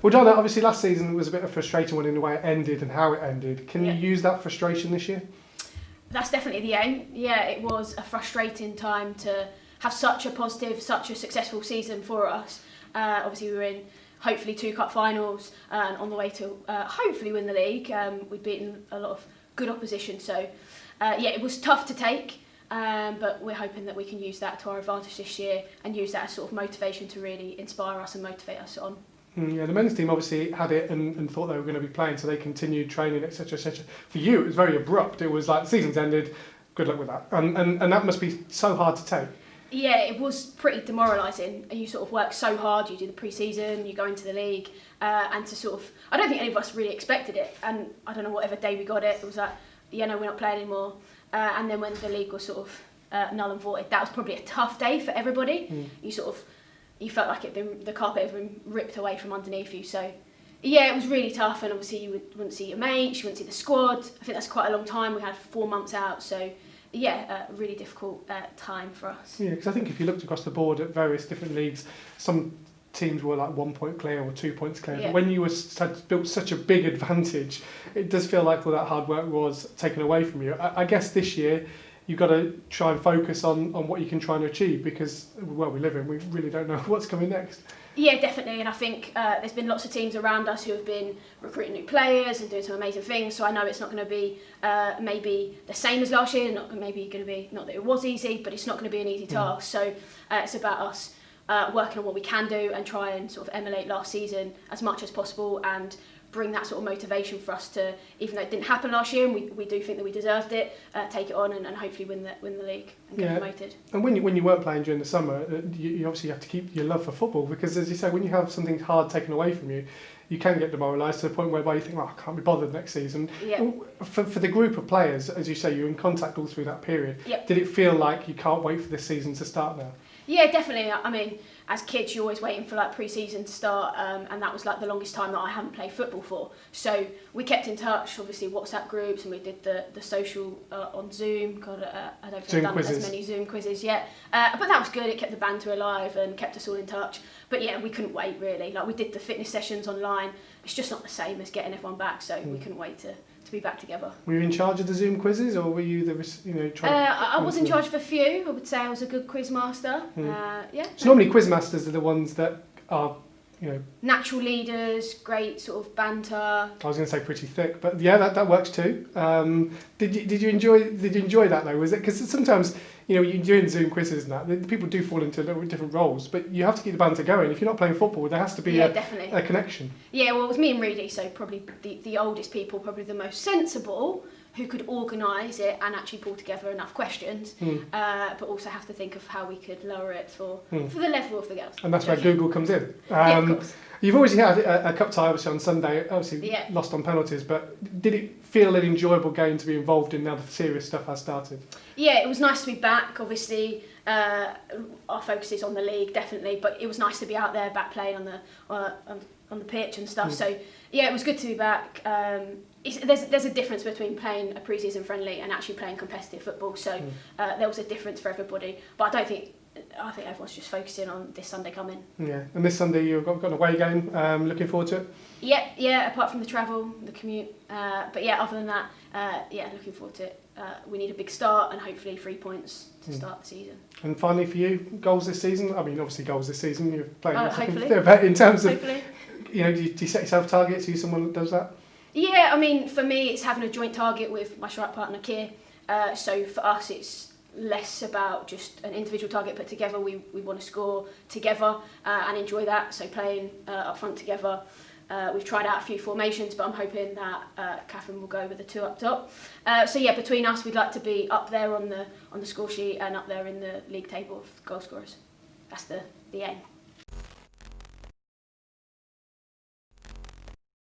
Well, Donna, obviously last season was a bit of frustrating one in the way it ended and how it ended. Can you use that frustration this year? That's definitely the aim. Yeah, it was a frustrating time to have such a positive, such a successful season for us. Obviously we were in hopefully 2 cup finals and on the way to hopefully win the league. We'd beaten a lot of good opposition, so it was tough to take. But we're hoping that we can use that to our advantage this year and use that as sort of motivation to really inspire us and motivate us on. Yeah, the men's team obviously had it and thought they were going to be playing, so they continued training, etc., etc. For you, it was very abrupt. It was like the season's ended, good luck with that. And that must be so hard to take. Yeah, it was pretty demoralising. You sort of work so hard, you do the pre-season, you go into the league, and to sort of, I don't think any of us really expected it, and I don't know, whatever day we got it was like, we're not playing anymore. And then when the league was sort of null and void, that was probably a tough day for everybody. You felt like the carpet had been ripped away from underneath you. So yeah, it was really tough, and obviously you wouldn't see your mates, you wouldn't see the squad. I think that's quite a long time. We had 4 months out, so yeah, a really difficult time for us. Yeah, because I think if you looked across the board at various different leagues, some teams were like 1 point clear or 2 points clear. Yeah. But when you had built such a big advantage, it does feel like all that hard work was taken away from you. I guess this year you've got to try and focus on what you can try and achieve, because, well, we live in, we really don't know what's coming next. Yeah, definitely, and I think there's been lots of teams around us who have been recruiting new players and doing some amazing things, so I know it's not going to be maybe the same as last year, not that it was easy, but it's not going to be an easy task, so it's about us working on what we can do and try and sort of emulate last season as much as possible and bring that sort of motivation for us to, even though it didn't happen last year and we do think that we deserved it, take it on and hopefully win the league and get promoted. And when you weren't playing during the summer, you obviously have to keep your love for football, because as you say, when you have something hard taken away from you, you can get demoralised to the point whereby you think, I can't be bothered next season. Yeah. For the group of players, as you say, you're in contact all through that period. Yep. Did it feel like you can't wait for this season to start now? Yeah, definitely. I mean, as kids, you're always waiting for like pre-season to start, and that was like the longest time that I haven't played football for. So we kept in touch, obviously WhatsApp groups, and we did the social on Zoom. God, I don't think I've done as many Zoom quizzes yet, but that was good. It kept the banter alive and kept us all in touch. But yeah, we couldn't wait really. Like we did the fitness sessions online. It's just not the same as getting everyone back, so we couldn't wait to be back together. Were you in charge of the Zoom quizzes, or were you I was in charge of a few. I would say I was a good quiz master. So normally quiz masters are the ones that are, natural leaders, great sort of banter. I was going to say pretty thick, but yeah, that works too. Did you enjoy that though? Was it, because sometimes you're doing Zoom quizzes and that people do fall into a little bit different roles, but you have to keep the banter going. If you're not playing football, there has to be a connection. Yeah, well, it was me and Reedy, so probably the oldest people, probably the most sensible, who could organise it and actually pull together enough questions, but also have to think of how we could lower it for the level of the girls. And that's where Google comes in. Yeah, of course. You've always had a cup tie, obviously, on Sunday, obviously lost on penalties, but did it feel an enjoyable game to be involved in now the serious stuff has started? Yeah, it was nice to be back, obviously. Our focus is on the league, definitely, but it was nice to be out there back playing on the pitch and stuff, so yeah, it was good to be back. There's a difference between playing a pre-season friendly and actually playing competitive football, so there was a difference for everybody, but I think everyone's just focusing on this Sunday coming. Yeah, and this Sunday you've got an away game. Looking forward to it? Yeah. Apart from the travel, the commute, but yeah, other than that, looking forward to it. We need a big start and hopefully 3 points to start the season. And finally, for you, goals this season. I mean, obviously goals this season. You're playing. Hopefully. But in terms of, hopefully. Do you set yourself targets? Are you someone that does that? Yeah, I mean, for me, it's having a joint target with my strike partner, Keir. So for us, it's less about just an individual target put together. We want to score together and enjoy that. So playing up front together. We've tried out a few formations, but I'm hoping that Catherine will go with the 2 up top. So yeah, between us, we'd like to be up there on the score sheet and up there in the league table of goal scorers. That's the aim.